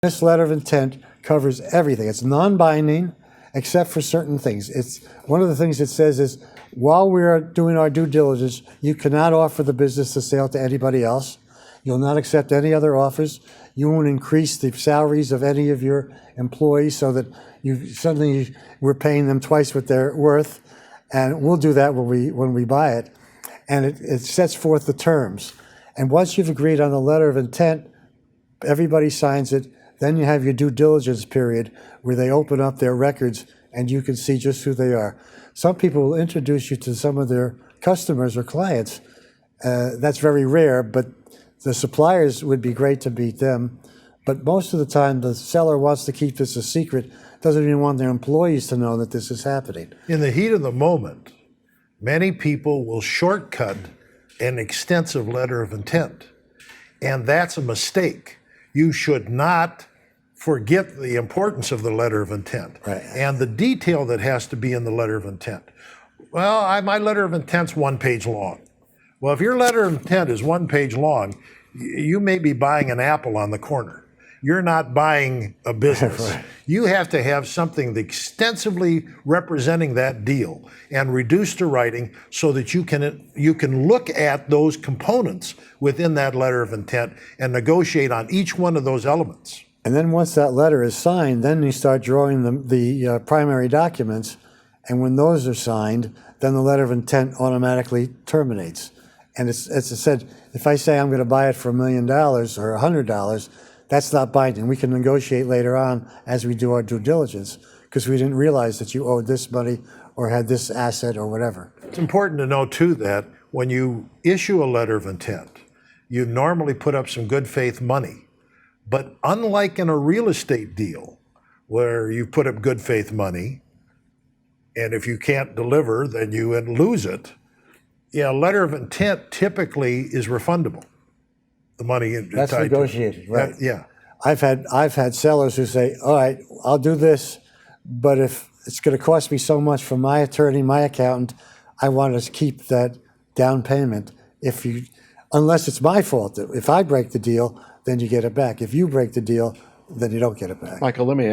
This letter of intent covers everything. It's non-binding except for certain things. It's one of the things it says is, while we are doing our due diligence, you cannot offer the business for sale to anybody else. You'll not accept any other offers. You won't increase the salaries of any of your employees so that we're paying them twice what they're worth. And we'll do that when we buy it. And it sets forth the terms. And once you've agreed on the letter of intent, everybody signs it. Then you have your due diligence period where they open up their records and you can see just who they are. Some people will introduce you to some of their customers or clients. That's very rare, but the suppliers would be great to meet them. But most of the time, the seller wants to keep this a secret, doesn't even want their employees to know that this is happening. In the heat of the moment, many people will shortcut an extensive letter of intent. And that's a mistake. You should not forget the importance of the letter of intent, right, and the detail that has to be in the letter of intent. Well, my letter of intent's 1 page long. Well, if your letter of intent is 1 page long, you may be buying an apple on the corner. You're not buying a business. Right. You have to have something extensively representing that deal and reduced to writing so that you can look at those components within that letter of intent and negotiate on each one of those elements. And then once that letter is signed, then you start drawing the primary documents. And when those are signed, then the letter of intent automatically terminates. And as I said, if I say I'm going to buy it for $1 million or $100, that's not binding. We can negotiate later on as we do our due diligence because we didn't realize that you owed this money or had this asset or whatever. It's important to know, too, that when you issue a letter of intent, you normally put up some good faith money. But unlike in a real estate deal where you put up good faith money, and if you can't deliver, then you lose it, a letter of intent typically is refundable. The money that's negotiated, right? Yeah. I've had sellers who say, all right, I'll do this, but if it's going to cost me so much from my attorney, my accountant, I want to keep that down payment. Unless it's my fault. If I break the deal, then you get it back. If you break the deal, then you don't get it back. Michael, let me